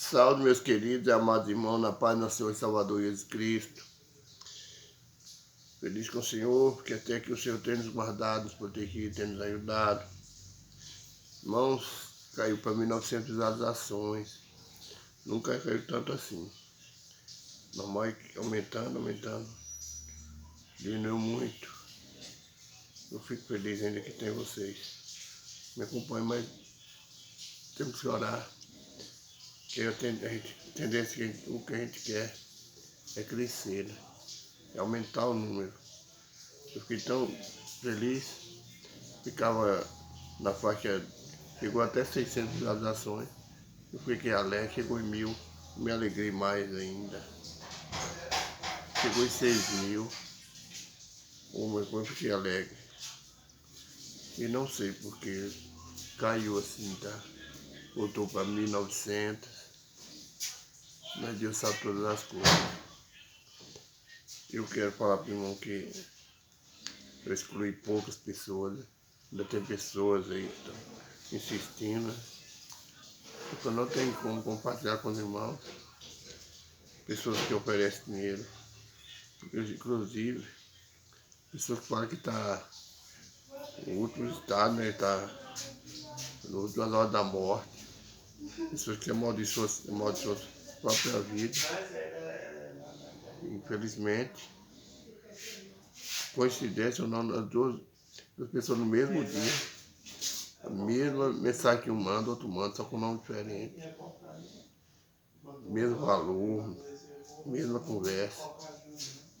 Salve, meus queridos e amados irmãos, na paz do nosso Senhor e Salvador Jesus Cristo. Feliz com o Senhor, porque até que o Senhor tem nos guardado, nos protegido, tem nos ajudado. Irmãos, caiu para 1.900 visualizações. Nunca caiu tanto assim. Normal é aumentando. Diminuiu muito. Eu fico feliz ainda que tem vocês. Me acompanhem, mas temos que orar. Porque a tendência que o que a gente quer é crescer, né? É aumentar o número. Eu fiquei tão feliz, ficava na faixa, chegou até 600 visualizações. Eu fiquei alegre, chegou em 1.000, me alegrei mais ainda. Chegou em 6.000, eu fiquei alegre. E não sei porque caiu assim, tá? Voltou para 1.900, mas Deus sabe todas as coisas. Eu quero falar para o irmão que eu excluí poucas pessoas, ainda tem pessoas aí que estão insistindo, porque eu não tenho como compartilhar com os irmãos, pessoas que oferecem dinheiro, inclusive pessoas que falam que está no último estado, né, está no último hora da morte, pessoas que amaldiçoam a própria vida, infelizmente, coincidência ou não, as duas pessoas no mesmo dia, a mesma mensagem que um manda, outro manda, só com nome diferente, mesmo valor, mesma conversa.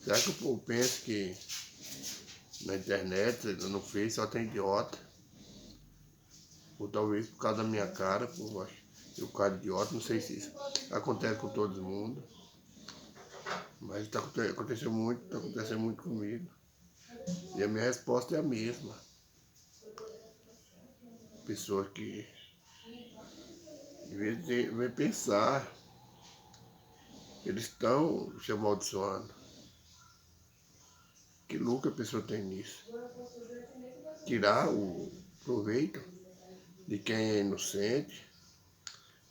Será que o povo pensa que na internet, no Face, só tem idiota? Ou talvez por causa da minha cara, por eu cara de idiota, não sei se isso acontece com todo mundo. Mas está acontecendo muito comigo. E a minha resposta é a mesma. Pessoas que, em vez de pensar, eles estão se amaldiçoando. Que lucro a pessoa tem nisso? Tirar o proveito de quem é inocente,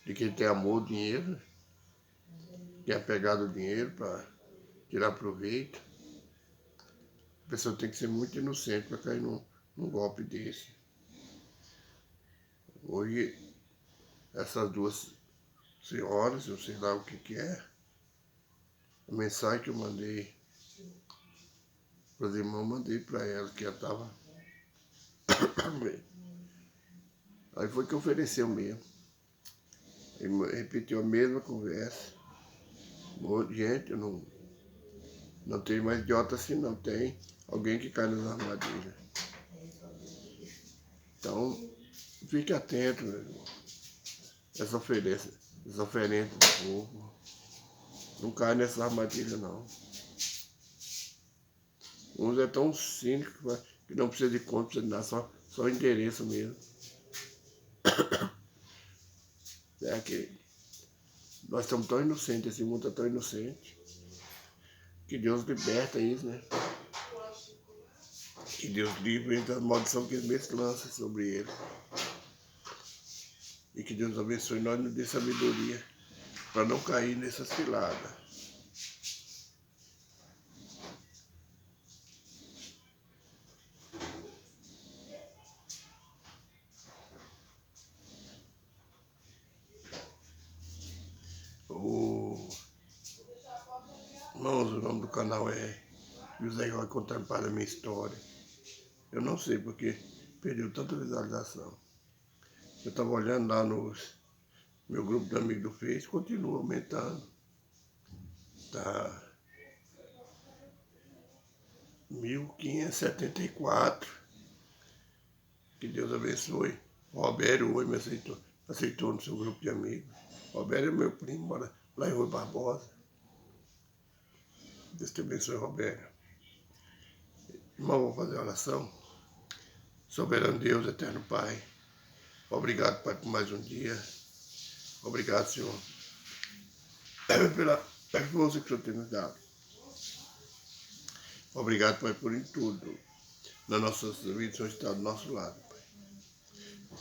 de quem tem amor ao dinheiro, que é apegado ao dinheiro para tirar proveito. A pessoa tem que ser muito inocente para cair num golpe desse. Hoje, essas duas senhoras, eu sei lá o que é, a mensagem que eu mandei para os irmãos, mandei para elas, que ela estava. Aí foi que ofereceu mesmo. Ele repetiu a mesma conversa. Gente, eu não tenho mais idiota assim, não. Tem alguém que cai nas armadilhas. Então, fique atento, meu irmão. Essa oferência do povo. Não cai nessa armadilha, não. Uns é tão cínico que não precisa de conta, precisa de nada, só endereço mesmo. É que nós estamos tão inocentes, esse mundo está tão inocente, que Deus liberta isso, né? Que Deus livre das maldições que eles mesmos lançam sobre ele. E que Deus abençoe nós e nos dê sabedoria para não cair nessa cilada. Irmãos, o nome do canal é José vai contar para a minha história. Eu não sei porque perdeu tanta visualização. Eu estava olhando lá no meu grupo de amigos do Face, continua aumentando. Tá 1.574. Que Deus abençoe. O Roberto hoje me aceitou no seu grupo de amigos. O Roberto é meu primo, mora lá em Rui Barbosa. Deus te abençoe, Roberto. Irmão, vou fazer a oração. Soberano Deus, eterno Pai. Obrigado, Pai, por mais um dia. Obrigado, Senhor, pela força que o Senhor tem nos dado. Obrigado, Pai, por em tudo. Nas nossas vidas, o Senhor está do nosso lado, Pai.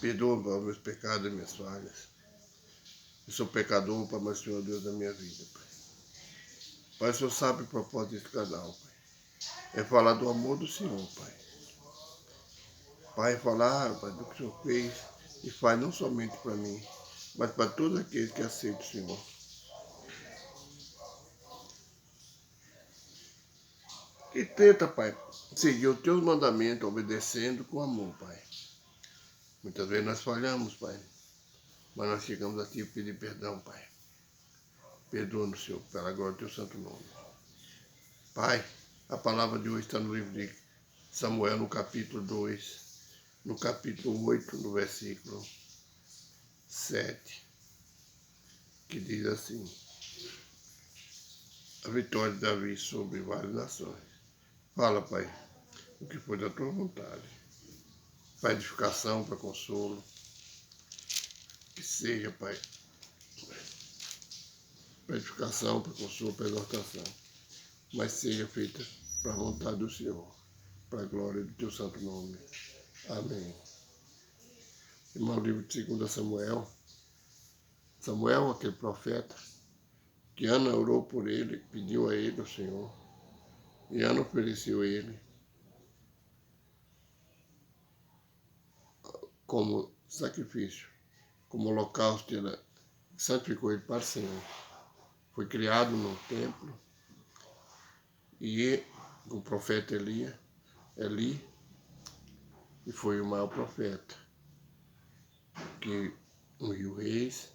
Perdoa os meus pecados e minhas falhas. Eu sou pecador, Pai, mas o Senhor é Deus da minha vida, Pai. Pai, o Senhor sabe o propósito desse canal, Pai. É falar do amor do Senhor, Pai. Pai, é falar, Pai, do que o Senhor fez e faz não somente para mim, mas para todos aqueles que aceitam o Senhor. Que tenta, Pai, seguir os teus mandamentos, obedecendo com amor, Pai. Muitas vezes nós falhamos, Pai, mas nós chegamos aqui e pedir perdão, Pai. Perdoa-nos, Senhor, pela glória do teu santo nome. Pai, a palavra de hoje está no livro de Samuel, no capítulo 2, no capítulo 8, no versículo 7, que diz assim: a vitória de Davi sobre várias nações. Fala, Pai, o que foi da tua vontade, para edificação, para consolo, que seja, Pai, para edificação, para consolo, para exortação, mas seja feita para a vontade do Senhor, para a glória do teu santo nome. Amém. Irmão, livro de 2 Samuel. Samuel, aquele profeta, que Ana orou por ele, pediu a ele, ao Senhor, e Ana ofereceu a ele como sacrifício, como holocausto, ela santificou ele para o Senhor. Foi criado no templo, e o profeta Eli, e foi o maior profeta, que ungiu reis,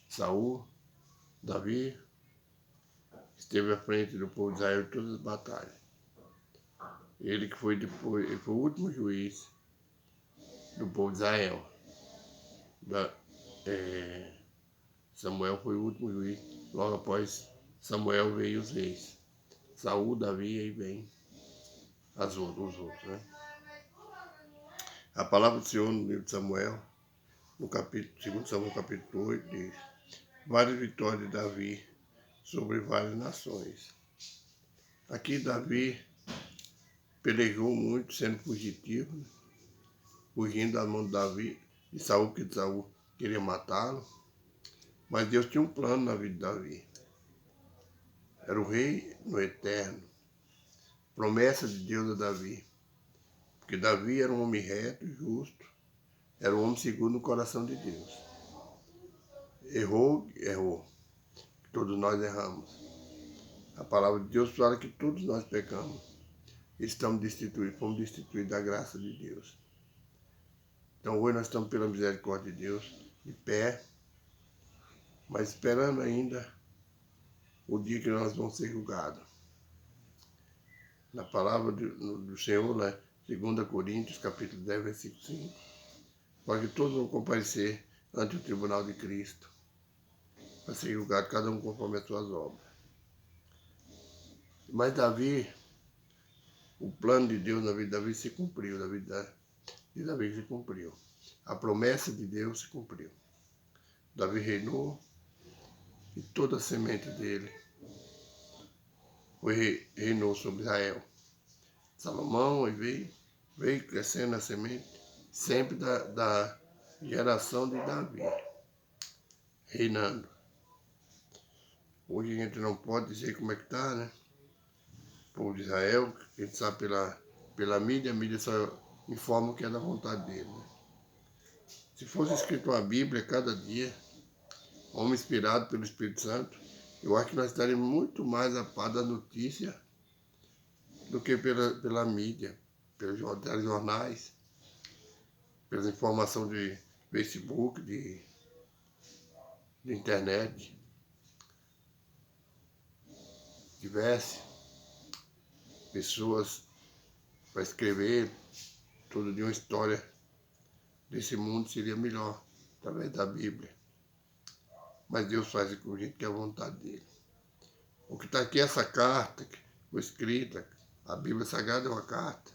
Saul, Davi, esteve à frente do povo de Israel em todas as batalhas. Ele que foi depois, ele foi o último juiz do povo de Israel. Samuel foi o último juiz. Logo após Samuel veio os reis. Saul, Davi, aí vem os outros, né? A palavra do Senhor no livro de Samuel, no capítulo 2 Samuel, capítulo 8, diz: várias vitórias de Davi sobre várias nações. Aqui Davi pelejou muito, sendo fugitivo, fugindo da mão de Davi, de Saul, que Saul queria matá-lo. Mas Deus tinha um plano na vida de Davi. Era o rei no eterno. Promessa de Deus a Davi. Porque Davi era um homem reto e justo. Era um homem segundo o coração de Deus. Errou. Todos nós erramos. A palavra de Deus fala que todos nós pecamos. Estamos destituídos, fomos destituídos da graça de Deus. Então hoje nós estamos pela misericórdia de Deus, de pé, mas esperando ainda o dia que nós vamos ser julgados. Na palavra do Senhor, né? 2 Coríntios, capítulo 10, versículo 5, para que todos vão comparecer ante o tribunal de Cristo, para ser julgado cada um conforme as suas obras. Mas Davi, o plano de Deus na vida de Davi se cumpriu, na vida de Davi se cumpriu. A promessa de Deus se cumpriu. Davi reinou e toda a semente dele reinou sobre Israel. Salomão veio crescendo a semente, sempre da geração de Davi, reinando. Hoje a gente não pode dizer como é que está, né? O povo de Israel, a gente sabe pela mídia, a mídia só informa o que é da vontade dele, né? Se fosse escrito uma Bíblia cada dia, homem inspirado pelo Espírito Santo, eu acho que nós estaríamos muito mais a par da notícia do que pela mídia, pelos jornais, pelas informações de Facebook, de internet. Tivesse pessoas para escrever todo dia uma história desse mundo, seria melhor, através da Bíblia. Mas Deus faz com o jeito que é a vontade dele. O que está aqui é essa carta que foi escrita. A Bíblia Sagrada é uma carta,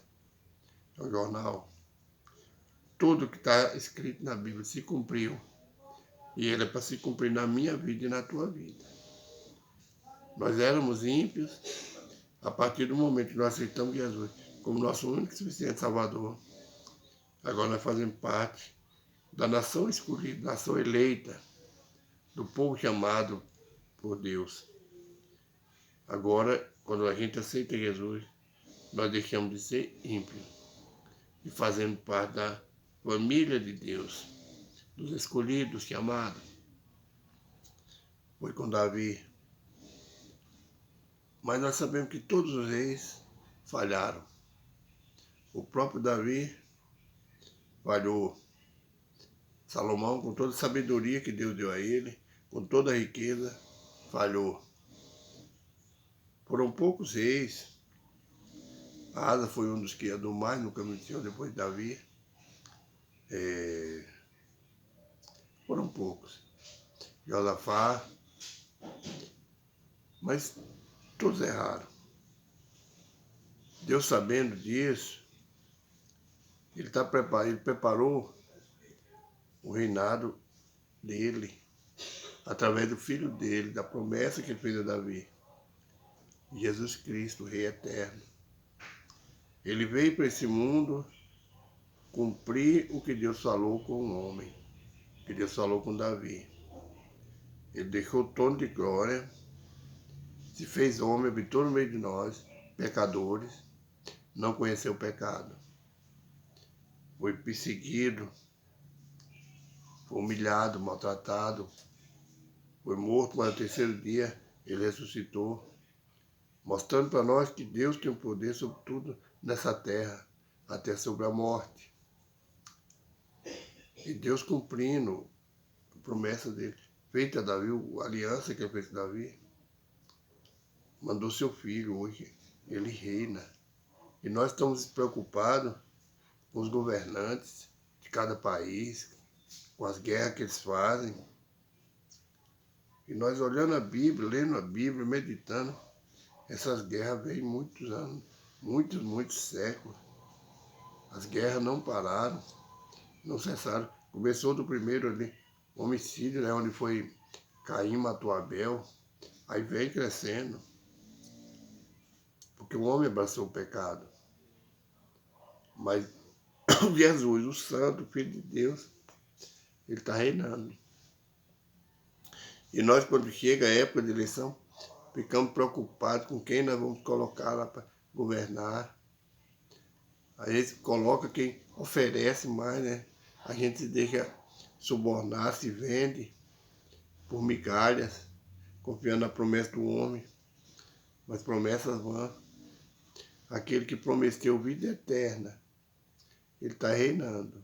é um jornal. Tudo que está escrito na Bíblia se cumpriu. E ele é para se cumprir na minha vida e na tua vida. Nós éramos ímpios, a partir do momento que nós aceitamos Jesus como nosso único e suficiente Salvador. Agora nós fazemos parte da nação escolhida, nação eleita, do povo chamado por Deus. Agora, quando a gente aceita Jesus, nós deixamos de ser ímpios e fazendo parte da família de Deus, dos escolhidos, chamados. Foi com Davi. Mas nós sabemos que todos os reis falharam. O próprio Davi falhou. Salomão, com toda a sabedoria que Deus deu a ele, com toda a riqueza, falhou. Foram poucos reis. Asa foi um dos que andou mais no caminho do Senhor depois de Davi. Foram poucos. Josafá. Mas todos erraram. Deus, sabendo disso, ele preparou o reinado dele através do filho dele, da promessa que ele fez a Davi. Jesus Cristo, o Rei Eterno. Ele veio para esse mundo cumprir o que Deus falou com o homem, que Deus falou com Davi. Ele deixou o trono de glória, se fez homem, habitou no meio de nós, pecadores, não conheceu o pecado. Foi perseguido, foi humilhado, maltratado, foi morto, mas no terceiro dia ele ressuscitou, mostrando para nós que Deus tem o poder sobre tudo nessa terra, até sobre a morte. E Deus cumprindo a promessa dele, feita a Davi, a aliança que ele fez com Davi, mandou seu filho, hoje ele reina. E nós estamos preocupados com os governantes de cada país, com as guerras que eles fazem. E nós olhando a Bíblia, lendo a Bíblia, meditando, essas guerras vêm muitos anos, muitos séculos. As guerras não pararam, não cessaram. Começou do primeiro ali, homicídio, né, onde foi Caim matou Abel, aí vem crescendo. Porque o homem abraçou o pecado. Mas Jesus, o Santo, Filho de Deus, ele está reinando. E nós, quando chega a época de eleição, ficamos preocupados com quem nós vamos colocar lá para governar. Aí eles colocam quem oferece mais, né? A gente se deixa subornar, se vende por migalhas, confiando na promessa do homem. Mas promessas vãs. Aquele que prometeu vida eterna, ele está reinando.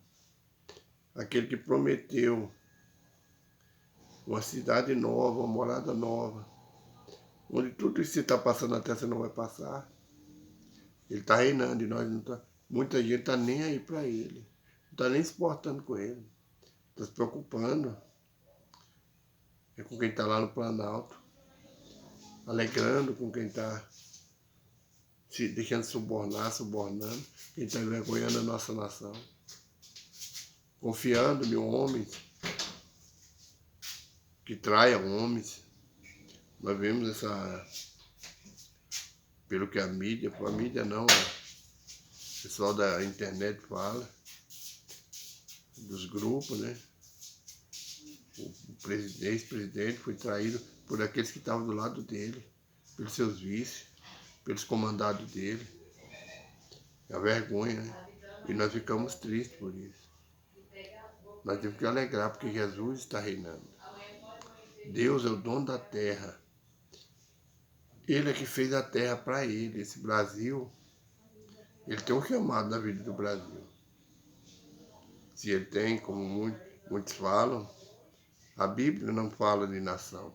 Aquele que prometeu uma cidade nova, uma morada nova, onde tudo isso que está passando na terra você não vai passar. Ele está reinando e nós não tá, muita gente está nem aí para ele. Não está nem se portando com ele. Está se preocupando. É com quem está lá no Planalto. Alegrando com quem está se deixando subornando. Quem está envergonhando a nossa nação. Confiando em homens que traiam homens. Nós vemos pelo que a mídia não, o pessoal da internet fala, dos grupos, né? O ex-presidente foi traído por aqueles que estavam do lado dele, pelos seus vices, pelos comandados dele. É a vergonha, né? E nós ficamos tristes por isso. Nós temos que alegrar porque Jesus está reinando. Deus é o dono da terra. Ele é que fez a terra para ele. Esse Brasil, ele tem um chamado na vida do Brasil. Se ele tem, como muitos falam, a Bíblia não fala de nação.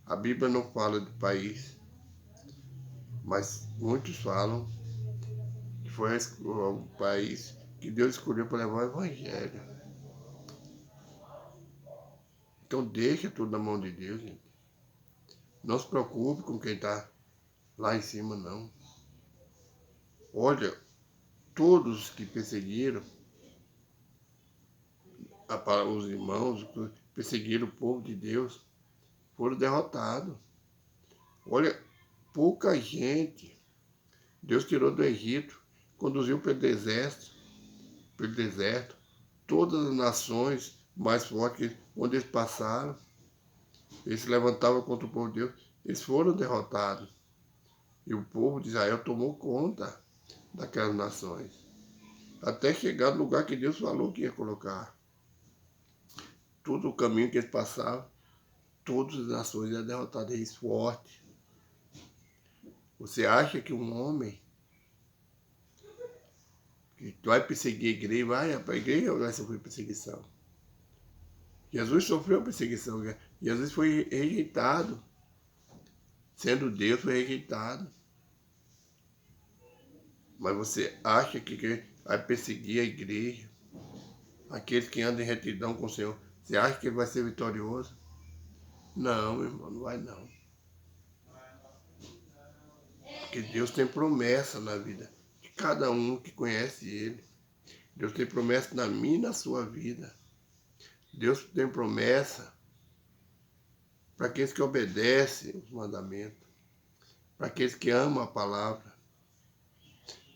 A Bíblia não fala de país. Mas muitos falam que foi o país que Deus escolheu para levar o Evangelho. Então deixa tudo na mão de Deus, gente. Não se preocupe com quem está lá em cima, não. Olha, todos que perseguiram os irmãos, que perseguiram o povo de Deus, foram derrotados. Olha, pouca gente Deus tirou do Egito, conduziu pelo deserto, todas as nações mais fortes onde eles passaram, Eles se levantavam contra o povo de Deus, eles foram derrotados. E o povo de Israel tomou conta daquelas nações. Até chegar no lugar que Deus falou que ia colocar. Todo o caminho que eles passavam, todas as nações eram derrotadas, reis fortes. Você acha que um homem que vai perseguir a igreja, vai para a igreja ou vai sofrer perseguição? Jesus sofreu perseguição. Jesus foi rejeitado. Sendo Deus, foi rejeitado. Mas você acha que vai perseguir a igreja, aqueles que andam em retidão com o Senhor, você acha que ele vai ser vitorioso? Não, meu irmão, não vai não. Porque Deus tem promessa na vida de cada um que conhece Ele. Deus tem promessa na minha e na sua vida. Deus tem promessa para aqueles que obedecem os mandamentos, para aqueles que amam a palavra.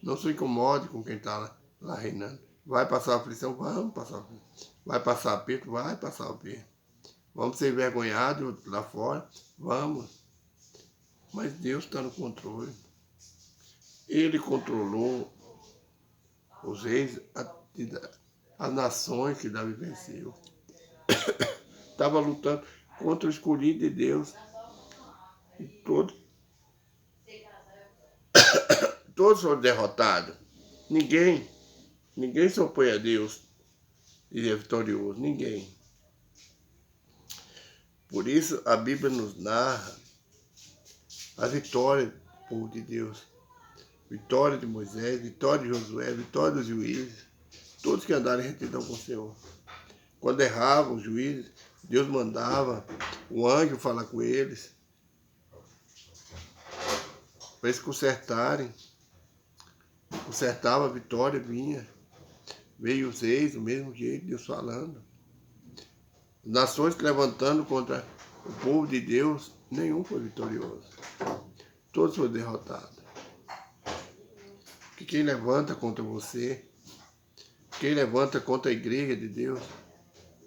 Não se incomode com quem está lá reinando. Vai passar aflição? Vamos passar aflição. Vai passar aperto? Vai passar aperto. Vamos ser envergonhados lá fora? Vamos. Mas Deus está no controle. Ele controlou os reis, as nações que Davi venceu. Estava lutando contra o escolhido de Deus. E todos foram derrotados. Ninguém se opõe a Deus e é vitorioso. Ninguém. Por isso a Bíblia nos narra a vitória do povo de Deus. Vitória de Moisés, vitória de Josué, vitória dos juízes. Todos que andaram em retidão com o Senhor. Quando erravam os juízes, Deus mandava o anjo falar com eles, para eles consertarem. Consertava, a vitória vinha. Veio os reis, do mesmo jeito, Deus falando. Nações se levantando contra o povo de Deus, nenhum foi vitorioso. Todos foram derrotados. Que quem levanta contra você, quem levanta contra a igreja de Deus,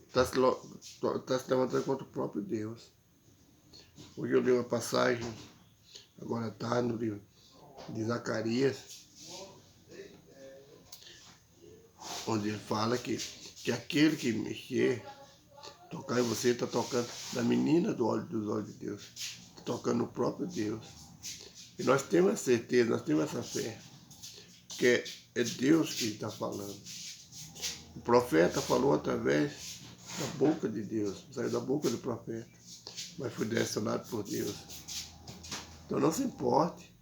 está se levantando contra o próprio Deus. Hoje eu li uma passagem, agora está no livro de Zacarias, onde ele fala que aquele que mexer, tocar em você, está tocando na menina dos olhos de Deus, está tocando no próprio Deus. E nós temos a certeza, nós temos essa fé, que é Deus que está falando. O profeta falou através da boca de Deus, saiu da boca do profeta, mas foi direcionado por Deus. Então não se importe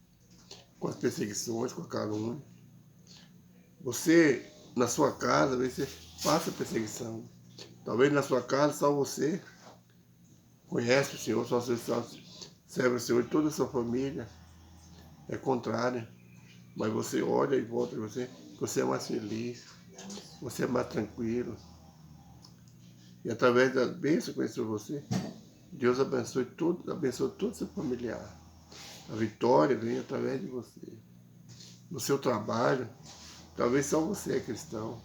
com as perseguições, com a calúnia. Você, na sua casa, você passa perseguição. Talvez na sua casa só você conhece o Senhor, só você serve o Senhor e toda a sua família é contrária. Mas você olha e volta de você é mais feliz, você é mais tranquilo. E através das bênçãos que conheceu você, Deus abençoa todo o seu familiar. A vitória vem através de você. No seu trabalho, talvez só você é cristão.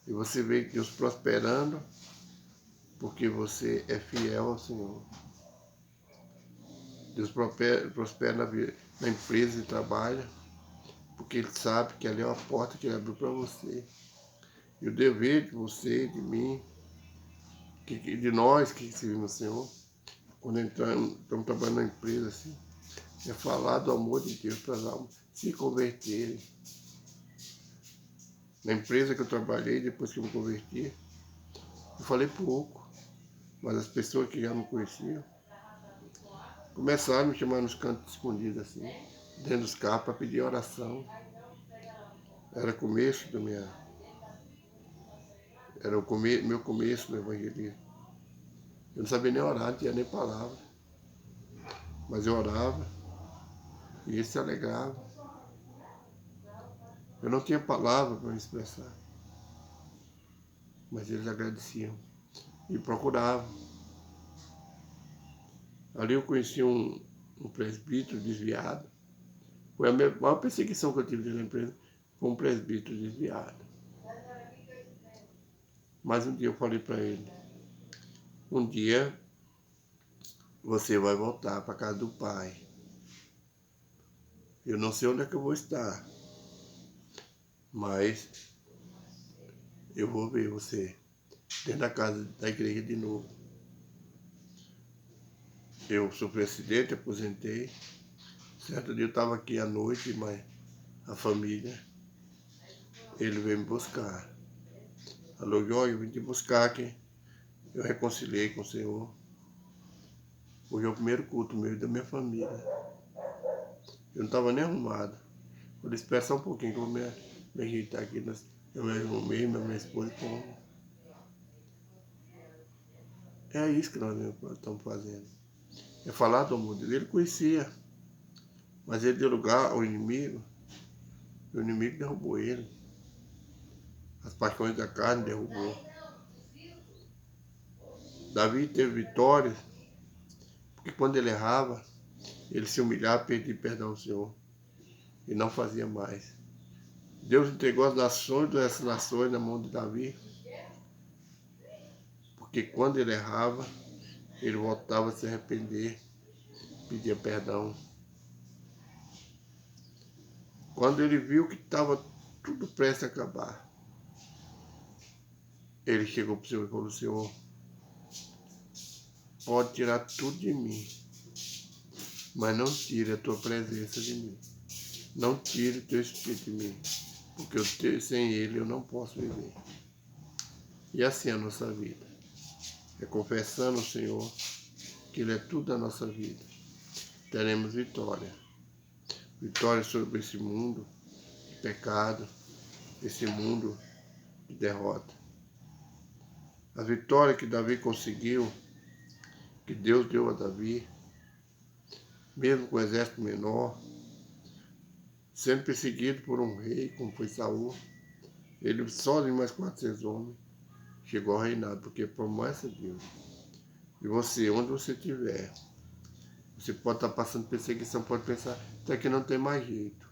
E você vê Deus prosperando, porque você é fiel ao Senhor. Deus prospera na empresa de trabalho, porque Ele sabe que ali é uma porta que Ele abriu para você. E o dever de você, de mim, de nós que servimos ao Senhor, quando estamos trabalhando na empresa assim, é falar do amor de Deus para as almas se converterem. Na empresa que eu trabalhei, depois que eu me converti, eu falei pouco, mas as pessoas que já me conheciam começaram a me chamar nos cantos escondidos assim, dentro dos carros, para pedir oração. Era começo da era o meu começo no evangelismo. Eu não sabia nem orar, não tinha nem palavra. Mas eu orava e eles se alegravam. Eu não tinha palavra para me expressar. Mas eles agradeciam e procuravam. Ali eu conheci um presbítero desviado. Foi a maior perseguição que eu tive na empresa, foi um presbítero desviado. Mas um dia eu falei para ele, um dia você vai voltar para casa do Pai. Eu não sei onde é que eu vou estar, mas eu vou ver você dentro da casa da igreja de novo. Eu sou presidente, aposentei. Certo dia eu estava aqui à noite, mas a família, ele veio me buscar. Falou, Jorge, eu vim te buscar aqui. Eu reconciliei com o Senhor. Hoje é o primeiro culto meu e da minha família. Eu não estava nem arrumado. Vou esperar só um pouquinho que eu vou me ajeitar aqui. Eu me arrumei, minha esposa como. É isso que nós estamos fazendo. É falar do amor dele. Ele conhecia, mas ele deu lugar ao inimigo. O inimigo derrubou ele. As paixões da carne derrubou. Davi teve vitórias, porque quando ele errava, ele se humilhava, pedia perdão ao Senhor. E não fazia mais. Deus entregou as nações dessas nações na mão de Davi, porque quando ele errava, ele voltava a se arrepender, pedia perdão. Quando ele viu que estava tudo prestes a acabar, ele chegou para o Senhor e falou, Senhor, pode tirar tudo de mim, mas não tire a tua presença de mim. Não tire o teu espírito de mim, porque sem ele eu não posso viver. E assim é a nossa vida. É confessando ao Senhor que ele é tudo da nossa vida. Teremos vitória. Vitória sobre esse mundo de pecado, esse mundo de derrota. A vitória que Davi conseguiu, que Deus deu a Davi, mesmo com o exército menor, sendo perseguido por um rei, como foi Saul, ele só de mais 400 homens chegou ao reinado, porque é promessa de Deus. E você, onde você estiver, você pode estar passando perseguição, pode pensar até que não tem mais jeito.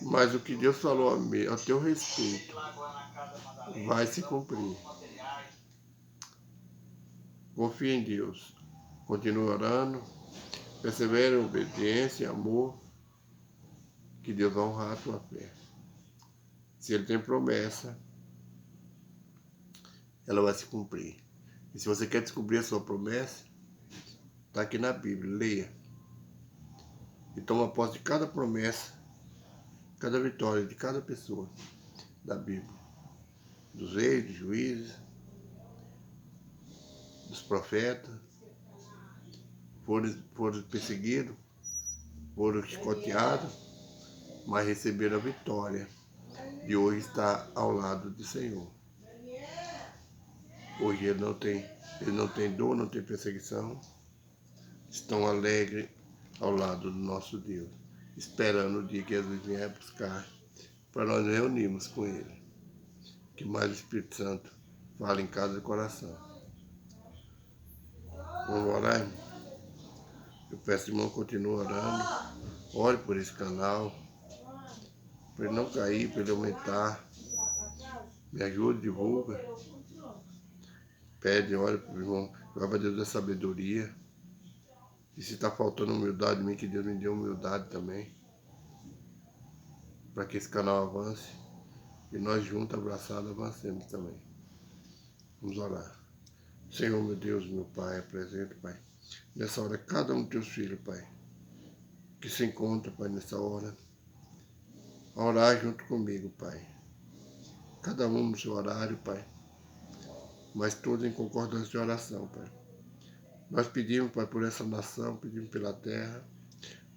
Mas o que Deus falou a teu respeito vai se cumprir. Confia em Deus. Continue orando. Persevere em obediência e amor. Que Deus vai honrar a tua fé. Se Ele tem promessa, ela vai se cumprir. E se você quer descobrir a sua promessa, está aqui na Bíblia. Leia. E toma posse de cada promessa, cada vitória de cada pessoa da Bíblia. Dos reis, dos juízes, dos profetas. Foram perseguidos, foram chicoteados, mas receberam a vitória de hoje estar ao lado do Senhor. Hoje ele não tem dor, não tem perseguição, estão alegres ao lado do nosso Deus, esperando o dia que Jesus vier buscar, para nós nos reunirmos com Ele. Que mais o Espírito Santo fale em cada coração. Vamos orar, irmão? Eu peço, irmão, continue orando. Ore por esse canal, para ele não cair, para ele aumentar. Me ajude, divulga. Pede, ore para o irmão, vai para Deus da sabedoria. E se está faltando humildade em mim, que Deus me dê humildade também. Para que esse canal avance. E nós juntos, abraçados, avancemos também. Vamos orar. Senhor, meu Deus, meu Pai, apresento, Pai. Nessa hora, cada um dos teus filhos, Pai, que se encontra, Pai, nessa hora, a orar junto comigo, Pai. Cada um no seu horário, Pai, mas todos em concordância de oração, Pai. Nós pedimos, Pai, por essa nação, pedimos pela terra,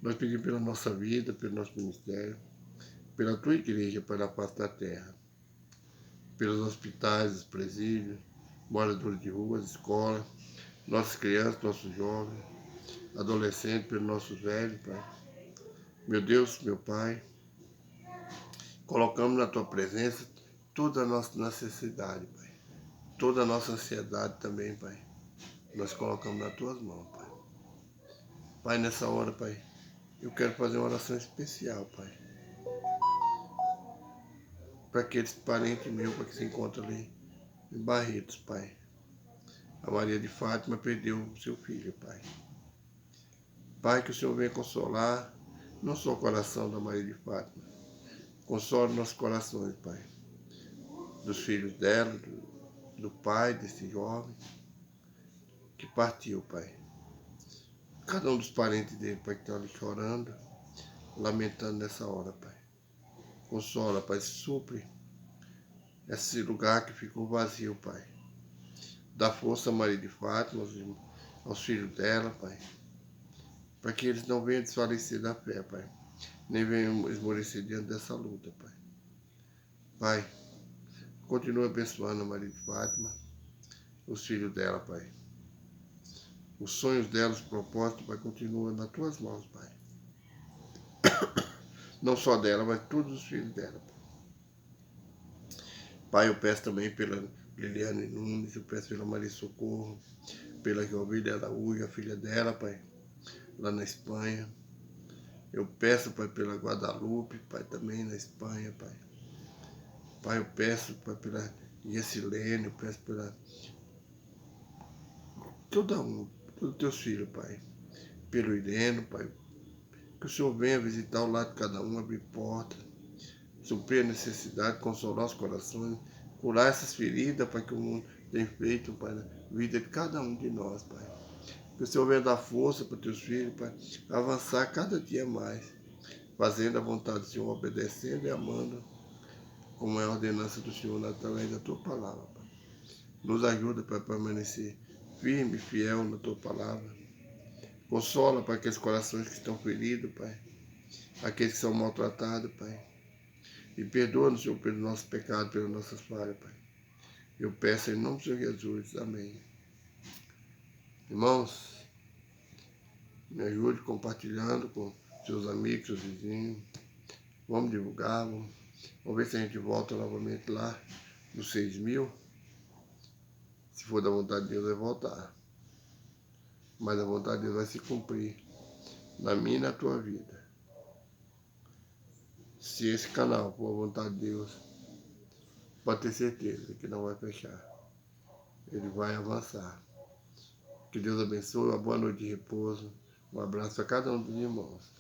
nós pedimos pela nossa vida, pelo nosso ministério, pela tua igreja, Pai, na face da terra, pelos hospitais, os presídios, moradores de ruas, escolas, nossas crianças, nossos jovens, adolescentes, pelos nossos velhos, Pai. Meu Deus, meu Pai, colocamos na tua presença toda a nossa necessidade, Pai. Toda a nossa ansiedade também, Pai. Nós colocamos nas tuas mãos, Pai. Pai, nessa hora, Pai, eu quero fazer uma oração especial, Pai. Para aqueles parentes meus, Pai, que se encontram ali em Barretos, Pai. A Maria de Fátima perdeu o seu filho, Pai. Pai, que o Senhor venha consolar não só o coração da Maria de Fátima, console nossos corações, Pai, dos filhos dela, do pai desse jovem que partiu, Pai. Cada um dos parentes dele, Pai, que estão ali chorando, lamentando nessa hora, Pai. Consola, Pai, supre esse lugar que ficou vazio, Pai. Dá força a Maria de Fátima, aos filhos dela, Pai, para que eles não venham desfalecer da fé, Pai, nem venham esmorecer diante dessa luta, Pai. Pai, continua abençoando a Maria de Fátima, os filhos dela, Pai. Os sonhos dela, os propósitos, Pai, continuam nas tuas mãos, Pai. Não só dela, mas todos os filhos dela, Pai. Pai, eu peço também pela Liliane Nunes, eu peço pela Maria Socorro, pela Jovilha Araújo, a filha dela, Pai, lá na Espanha. Eu peço, Pai, pela Guadalupe, Pai, também na Espanha, Pai. Pai, eu peço, Pai, pela Gessilene, eu peço pela todos os teus filhos, Pai. Pelo Ireno, Pai. Que o Senhor venha visitar o lado de cada um, abrir porta, suprir a necessidade, consolar os corações, curar essas feridas, Pai, que o mundo tem feito, Pai, na vida de cada um de nós, Pai. Que o Senhor venha dar força para os teus filhos, Pai, avançar cada dia mais, fazendo a vontade do Senhor, obedecendo e amando, como é a ordenança do Senhor através da tua palavra, Pai. Nos ajuda, Pai, a permanecer firme e fiel na tua palavra. Consola, Pai, aqueles corações que estão feridos, Pai, aqueles que são maltratados, Pai. E perdoa-nos, Senhor, pelos nossos pecados, pelas nossas falhas, Pai. Eu peço em nome do Senhor Jesus. Amém. Irmãos, me ajude compartilhando com seus amigos, seus vizinhos. Vamos divulgar, vamos ver se a gente volta novamente lá nos 6.000. Se for da vontade de Deus, vai voltar. Mas a vontade de Deus vai se cumprir na minha e na tua vida. Se esse canal for a vontade de Deus, pode ter certeza que não vai fechar. Ele vai avançar. Que Deus abençoe, uma boa noite de repouso. Um abraço a cada um dos irmãos.